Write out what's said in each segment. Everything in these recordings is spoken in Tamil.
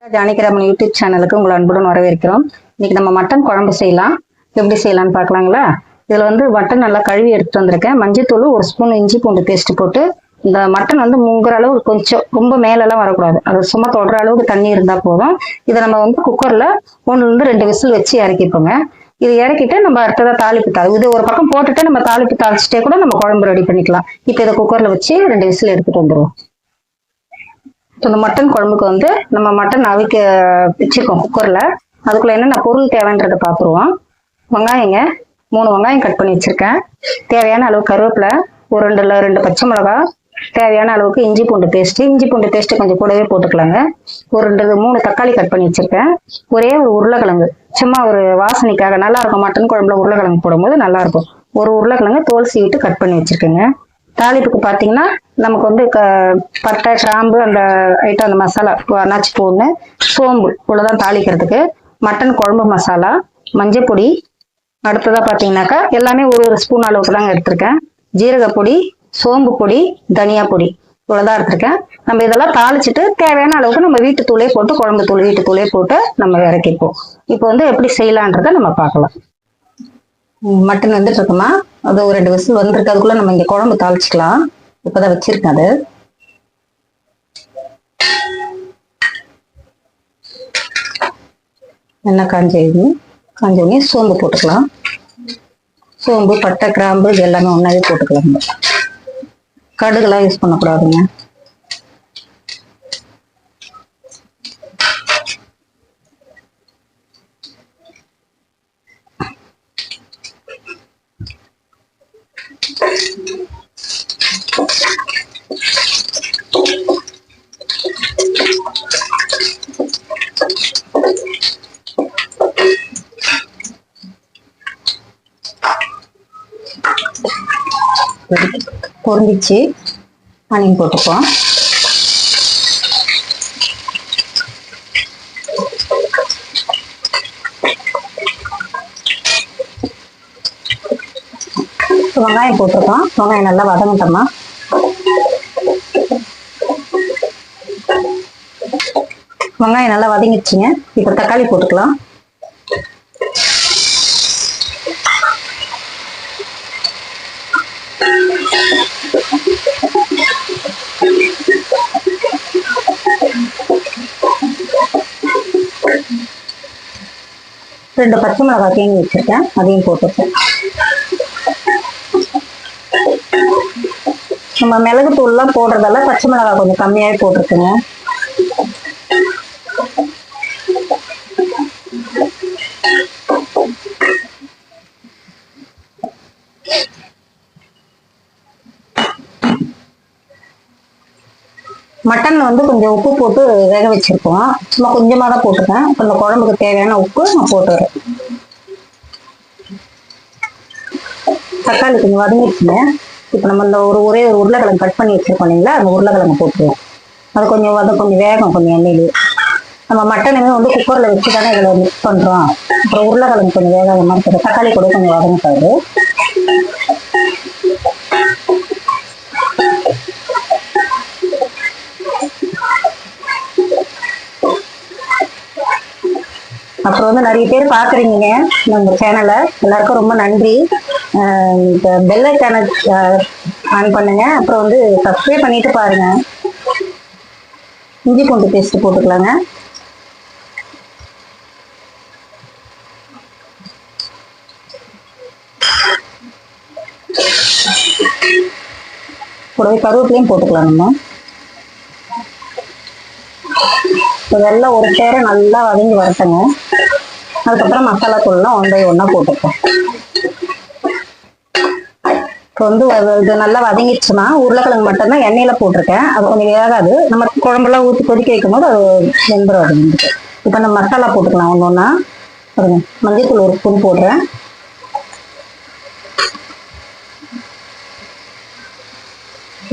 ஜானகிராமன் யூடியூப் சேனலுக்கு உங்களை அன்புடன் வரவேற்கிறோம். இன்னைக்கு நம்ம மட்டன் குழம்பு செய்யலாம். எப்படி செய்யலாம்னு பார்க்கலாங்களா? இதுல மட்டன் நல்லா கழுவி எடுத்துட்டு வந்திருக்கேன். மஞ்சத்தூள், ஒரு ஸ்பூன் இஞ்சி பூண்டு பேஸ்ட் போட்டு, இந்த மட்டன் முங்குற அளவுக்கு கொஞ்சம் ரொம்ப மேலெல்லாம் வரக்கூடாது, அது சும்மா தொடுற அளவுக்கு தண்ணி இருந்தா போதும். இதை நம்ம குக்கர்ல 1-2 விசில் வச்சு இறக்கிப்போங்க. இது இறக்கிட்டு நம்ம அடுத்ததா தாளிப்பு இது ஒரு பக்கம் போட்டுட்டு நம்ம தாளிப்பு தாளிச்சுட்டே கூட நம்ம குழம்பு ரெடி பண்ணிக்கலாம். இப்ப இதை குக்கர்ல வச்சு 2 விசில் எடுத்துட்டு வந்துடுவோம். இந்த மட்டன் குழம்புக்கு நம்ம மட்டன் அவிக்க வச்சிருக்கோம் குக்கர்ல. அதுக்குள்ள என்னென்ன பொருள் தேவைன்றதை பார்த்துருவோம். வெங்காயங்க, 3 வெங்காயம் கட் பண்ணி வச்சிருக்கேன். தேவையான அளவு கருவேப்பிலை, ஒரு 2 பச்சை மிளகா, தேவையான அளவுக்கு இஞ்சி பூண்டு பேஸ்ட் கொஞ்சம் கூடவே போட்டுக்கலாங்க. ஒரு 3 தக்காளி கட் பண்ணி வச்சிருக்கேன். ஒரே ஒரு உருளைக்கிழங்கு, சும்மா ஒரு வாசனைக்காக நல்லா இருக்கும். மட்டன் குழம்புல உருளைக்கிழங்கு போடும்போது நல்லா இருக்கும். ஒரு உருளைக்கிழங்கு தோல் சீவிட்டு கட் பண்ணி வச்சிருக்கேங்க. தாளிப்புக்கு பார்த்தீங்கன்னா நமக்கு பட்டை, கிராம்பு, அந்த ஐட்டம், அந்த மசாலா, அன்னாச்சி பூண்டு, சோம்பு இவ்வளவுதான் தாளிக்கிறதுக்கு. மட்டன் குழம்பு மசாலா, மஞ்சள் பொடி, அடுத்ததா பார்த்தீங்கன்னாக்கா எல்லாமே ஒரு ஸ்பூன் அளவுக்கு தாங்க எடுத்திருக்கேன். ஜீரகப்பொடி, சோம்பு பொடி, தனியா பொடி இவ்வளவுதான் எடுத்திருக்கேன். நம்ம இதெல்லாம் தாளிச்சுட்டு தேவையான அளவுக்கு நம்ம வீட்டு தூளே போட்டு, குழம்பு தூள் வீட்டு தூளே போட்டு நம்ம இறக்கிப்போம். இப்போ எப்படி செய்யலான்றதை நம்ம பார்க்கலாம். மட்டன் வந்துட்டு இருக்குமா, அது ஒரு 2 விசில் வந்துருக்கு. அதுக்குள்ள நம்ம இங்க குழம்பு தாளிச்சுக்கலாம். இப்பதான் வச்சிருக்கேன். அது எண்ணெய் காஞ்சோடனே சோம்பு போட்டுக்கலாம். சோம்பு, பட்டை, கிராம்பு இது எல்லாமே ஒன்னாவே போட்டுக்கலாம். கடுகுலாம் யூஸ் பண்ணக்கூடாதுங்க. பொரிஞ்சிச்சு, ஆனியன் போட்டுப்போம். வெங்காயம் போட்டிருக்கோம். வெங்காயம் நல்லா வதங்கட்டோமா. வெங்காயம் நல்லா வதங்கிடுச்சுங்க. இப்போ தக்காளி போட்டுக்கலாம். ரெண்டு பச்சை மிளகாய் தேங்கி வச்சிருக்கேன், அதையும் போட்டுருக்கேன். நம்ம மிளகு தூள்லாம் போடுறதால பச்சை மிளகாய் கொஞ்சம் கம்மியாவே போட்டிருக்குங்க. மட்டன் கொஞ்சம் உப்பு போட்டு வேக வச்சிருக்கோம். சும்மா கொஞ்சமா தான் போட்டுருக்கேன். அந்த குழம்புக்கு தேவையான உப்பு நான் போட்டுறேன். தக்காளி கொஞ்சம் வதங்கிடுச்சுங்க. இப்போ நம்ம ஒரே ஒரு உருளைக்கிழங்கு கட் பண்ணி வச்சிருக்கோம் இல்லைங்களா, அந்த உருளைக்கிழங்கு போட்டுருவோம். அது கொஞ்சம் வேகம், கொஞ்சம் எண்ணெயிலே. நம்ம மட்டனுமே குக்கர்ல வச்சு தானே இதில் மிக்ஸ் பண்றோம். அப்புறம் உருளைக்கிழங்கு கொஞ்சம் வேகாத மாதிரி, தக்காளி கூட கொஞ்சம் வதங்கிட்டாரு. அப்புறம் நிறைய பேர் பாக்குறீங்க நம்ம சேனலை. எல்லாருக்கும் ரொம்ப நன்றி. பெல் ஐகானை ஆன் பண்ணுங்க. அப்புறம் சப்ஸ்கிரைப் பண்ணிட்டு பாருங்க. இஞ்சி பூண்டு பேஸ்ட் போட்டுக்கலாங்க. கூடவே கருவேப்பிலையும் போட்டுக்கலாம். நம்ம இதெல்லாம் ஒரு சேர நல்லா வதங்கி வரட்டுங்க. அதுக்கப்புறம் மசாலா தூள்லாம் 1 by 1 போட்டுப்போம். இப்போ இது நல்லா வதங்கிடுச்சுன்னா உருளைக்கிழங்கு மட்டும்தான் எண்ணெயில போட்டிருக்கேன். அது கொஞ்சம் வேகாது. நம்ம குழம்புலாம் ஊற்றி கொதிக்க வைக்கும் போது அது வெந்துடும். அது இப்போ நம்ம மசாலா போட்டுக்கலாம். ஒன்றா பாருங்க. மஞ்சள் 1 ஸ்பூன் போடுறேன்.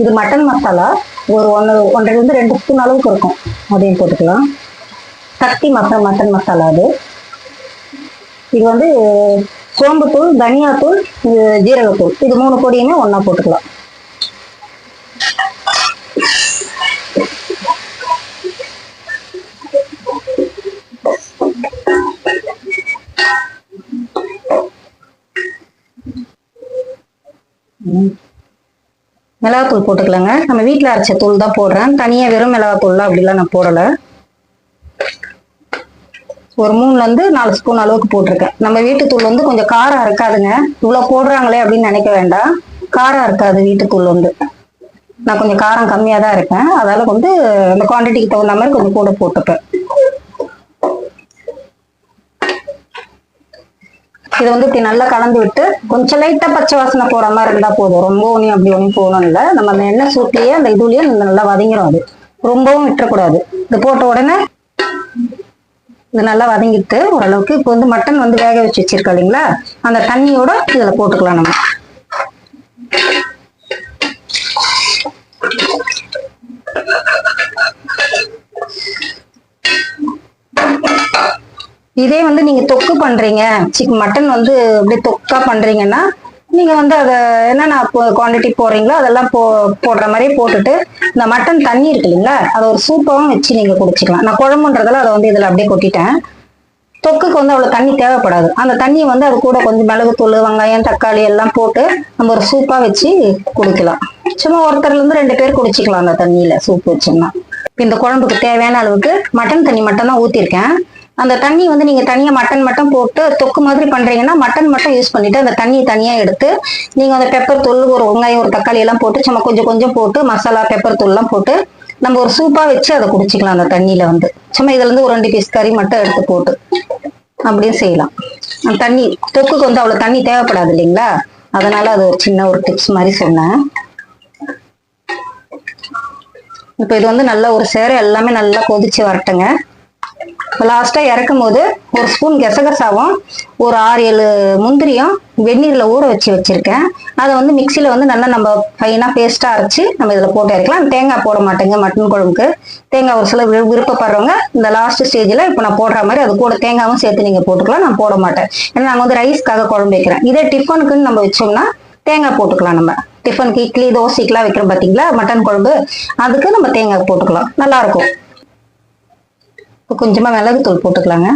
இது மட்டன் மசாலா ஒரு 1.5-2 ஸ்பூன் அளவுக்கு இருக்கும். அதையும் போட்டுக்கலாம். சக்தி மட்டன் மசாலா அது. இது சோம்பு தூள், தனியா தூள், ஜீரகத்தூள், இது 3 பொடியுமே ஒண்ணா போட்டுக்கலாம். மிளகாத்தூள் போட்டுக்கலாங்க. நம்ம வீட்டில் அரைச்ச தூள் தான் போடுறேன், தனியாக வெறும் மிளகாத்தூள்லாம் அப்படிலாம் நான் போடலை. ஒரு 3-4 ஸ்பூன் அளவுக்கு போட்டிருக்கேன். நம்ம வீட்டு தூள் வந்து கொஞ்சம் காரம் இருக்காதுங்க, இவ்வளோ போடுறாங்களே அப்படின்னு நினைக்க வேண்டாம். காரம் இருக்காது வீட்டு தூள் வந்து. நான் கொஞ்சம் காரம் கம்மியாக தான் இருப்பேன், அதனால வந்து அந்த குவான்டிட்டிக்கு தகுந்த மாதிரி கொஞ்சம் கூட போட்டுப்பேன். இதை வந்து இப்படி நல்லா கலந்து விட்டு கொஞ்சம் லைட்டா பச்சை வாசனை போற மாதிரி இருந்தா போதும். ரொம்ப ஒன்றும் அப்படி ஒன்றும் போகணும் இல்லை. நம்ம அந்த எண்ணெய் சூட்லயே அந்த இதுலயே நல்லா வதங்கிடும். அது ரொம்பவும் விட்டுறக்கூடாது. இது போட்ட உடனே இது நல்லா வதங்கிட்டு ஓரளவுக்கு இப்போ வந்து மட்டன் வந்து வேக வச்சு வச்சிருக்கோம் இல்லைங்களா, அந்த தண்ணியோட இதுல போட்டுக்கலாம் நம்ம. இதே வந்து நீங்க தொக்கு பண்றீங்க, மட்டன் வந்து அப்படியே தொக்கா பண்றீங்கன்னா நீங்க வந்து அதை என்னென்ன குவான்டிட்டி போடுறீங்களோ அதெல்லாம் போடுற மாதிரியே போட்டுட்டு இந்த மட்டன் தண்ணி இருக்கு இல்லைங்களா, அதை ஒரு சூப்பாவும் வச்சு நீங்க குடிச்சிக்கலாம். நான் குழம்புன்றதால அதை வந்து இதுல அப்படியே கொட்டிட்டேன். தொக்குக்கு வந்து அவ்வளவு தண்ணி தேவைப்படாது. அந்த தண்ணியை வந்து அது கூட கொஞ்சம் மிளகுத்தூள், வெங்காயம், தக்காளி எல்லாம் போட்டு நம்ம ஒரு சூப்பா வச்சு குடிக்கலாம். சும்மா ஒருத்தர்ல இருந்து 2 பேர் குடிச்சிக்கலாம் அந்த தண்ணியில சூப் வச்சோம்னா. இந்த குழம்புக்கு தேவையான அளவுக்கு மட்டன் தண்ணி மட்டும் தான் ஊத்திருக்கேன். அந்த தண்ணி வந்து நீங்க தனியா மட்டன் மட்டும் போட்டு தொக்கு மாதிரி பண்றீங்கன்னா மட்டன் மட்டும் யூஸ் பண்ணிட்டு அந்த தண்ணியை தனியா எடுத்து நீங்க அந்த பெப்பர் தூள், ஒரு வெங்காயம், ஒரு தக்காளி எல்லாம் போட்டு சும்மா கொஞ்சம் கொஞ்சம் போட்டு மசாலா, பெப்பர் தூள் எல்லாம் போட்டு நம்ம ஒரு சூப்பா வச்சு அதை குடிச்சிக்கலாம். அந்த தண்ணியில வந்து சும்மா இதுல இருந்து ஒரு 2 பீஸ் கறி மட்டும் எடுத்து போட்டு அப்படியே செய்யலாம். அந்த தண்ணி தொக்குக்கு வந்து அவ்வளவு தண்ணி தேவைப்படாது இல்லைங்களா, அதனால அது ஒரு சின்ன ஒரு டிப்ஸ் மாதிரி சொன்னேன். இப்ப இது வந்து நல்லா ஒரு சேர எல்லாமே நல்லா கொதிச்சு வரட்டுங்க. லாஸ்டா இறக்கும் போது ஒரு ஸ்பூன் கசகசாவும் ஒரு 6-7 முந்திரியும் வெந்நீர்ல ஊற வச்சு வச்சிருக்கேன். அதை வந்து மிக்சியில வந்து நல்லா நம்ம ஃபைனா பேஸ்டா அரைச்சு நம்ம இதுல போட்டு இறக்கலாம். தேங்காய் போட மாட்டேங்க மட்டன் குழம்புக்கு. தேங்காய் ஒரு சில விருப்பப்படுறவங்க இந்த லாஸ்ட் ஸ்டேஜ்ல இப்ப நான் போடுற மாதிரி அது கூட தேங்காவும் சேர்த்து நீங்க போட்டுக்கலாம். நான் போட மாட்டேன், ஏன்னா நாங்க வந்து ரைஸ்க்காக குழம்பு வைக்கிறேன். இதே டிஃபனுக்குன்னு நம்ம வச்சோம்னா தேங்காய் போட்டுக்கலாம். நம்ம டிஃபனுக்கு, இட்லி, தோசைக்கெல்லாம் வைக்கிறோம் பாத்தீங்களா மட்டன் குழம்பு, அதுக்கு நம்ம தேங்காய் போட்டுக்கலாம், நல்லா இருக்கும். இப்போ கொஞ்சமா மிளகுத்தூள் போட்டுக்கலாங்க,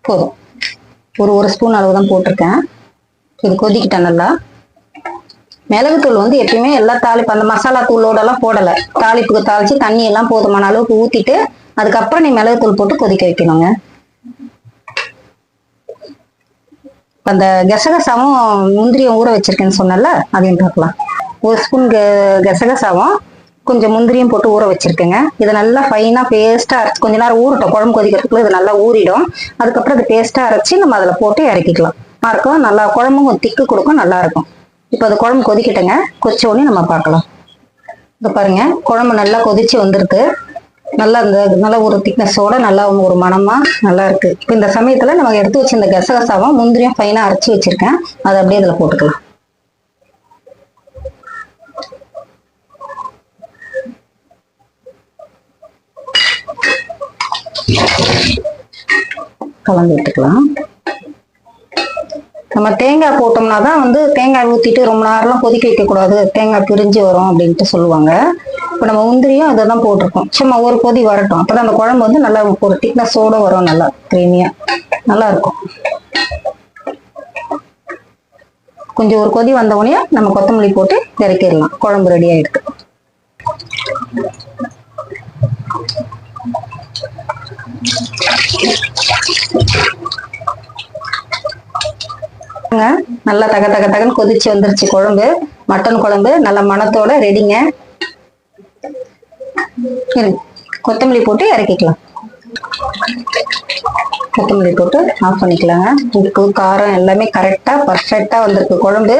போதும். ஒரு ஸ்பூன் அளவு தான் போட்டிருக்கேன். இது கொதிக்கிட்டேன் நல்லா. மிளகுத்தூள் வந்து எப்பயுமே எல்லா தாளிப்பு அந்த மசாலா தூளோட எல்லாம் போடலை, தாளிப்புக்கு தாளிச்சு தண்ணி எல்லாம் போதுமான அளவுக்கு ஊத்திட்டு அதுக்கப்புறம் நீ மிளகுத்தூள் போட்டு கொதிக்க வைக்கணுங்க. அந்த கசகசாவும் முந்திரியும் ஊற வச்சிருக்கேன்னு சொன்னல, அதையும் பார்க்கலாம். ஒரு ஸ்பூன் கசகசாவும் கொஞ்சம் முந்திரியும் போட்டு ஊற வச்சிருக்கேங்க. இதை நல்லா ஃபைனா பேஸ்டா அரைச்சு கொஞ்ச நேரம் ஊறட்டும். குழம்பு கொதிக்கிறதுக்குள்ள இது நல்லா ஊறிடும். அதுக்கப்புறம் இது பேஸ்டா அரைச்சு நம்ம அதில் போட்டு இறக்கிக்கலாம். இருக்கும் நல்லா, குழம்பும் கொஞ்சம் திக்கு கொடுக்கும், நல்லா இருக்கும். இப்போ அது குழம்பு கொதிக்கிட்டேங்க. கொதிச்ச உடனே நம்ம பார்க்கலாம். இப்போ பாருங்க குழம்பு நல்லா கொதிச்சு வந்திருக்கு. நல்லா நல்ல ஒரு திக்னஸோட நல்லா ஒரு மணமா நல்லா இருக்கு. இப்போ இந்த சமயத்துல நம்ம எடுத்து வச்சு இந்த கசகசாவும் முந்திரியும் ஃபைனா அரைச்சி வச்சிருக்கேன், அதை அப்படியே இதுல போட்டுக்கலாம். கலந்து விட்டுக்கலாம். நம்ம தேங்காய் போட்டோம்னா தான் வந்து தேங்காய் ஊத்திட்டு ரொம்ப நேரம்லாம் கொதிக்க வைக்க கூடாது, தேங்காய் பிரிஞ்சு வரும் அப்படின்ட்டு சொல்லுவாங்க. இப்போ நம்ம முந்திரியும் அதை தான் போட்டிருக்கோம். சும்மா ஒரு கொதி வரட்டும், அப்பதான் அந்த குழம்பு வந்து நல்லா ஒரு திக்னஸோட வரும், நல்லா கிரீமியா நல்லா இருக்கும். கொஞ்சம் ஒரு கொதி வந்த உடனே நம்ம கொத்தமல்லி போட்டு இறக்கிடலாம். குழம்பு ரெடி ஆயிடுது. நல்லா தக தக தகன்னு கொதிச்சு வந்துருச்சு குழம்பு. மட்டன் குழம்பு நல்ல மணத்தோட ரெடிங்க. கொத்தமல்லி போட்டு இறக்கிக்கலாம். கொத்தமல்லி போட்டு ஆஃப் பண்ணிக்கலாங்க. உப்பு, காரம் எல்லாமே கரெக்டா பர்ஃபெக்டா வந்திருக்கு. குழம்பு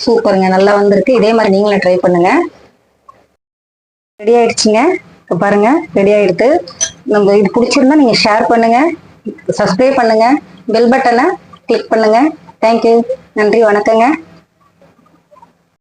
சூப்பருங்க, நல்லா வந்திருக்கு. இதே மாதிரி நீங்களும் ட்ரை பண்ணுங்க. ரெடி ஆயிடுச்சுங்க. இப்போ பாருங்க ரெடி ஆயிடுது. நம்ம இது பிடிச்சிருந்தா நீங்க ஷேர் பண்ணுங்க, சப்ஸ்கிரைப் பண்ணுங்க, பெல் பட்டனை கிளிக் பண்ணுங்க. தேங்க்யூ, நன்றி, வணக்கங்க.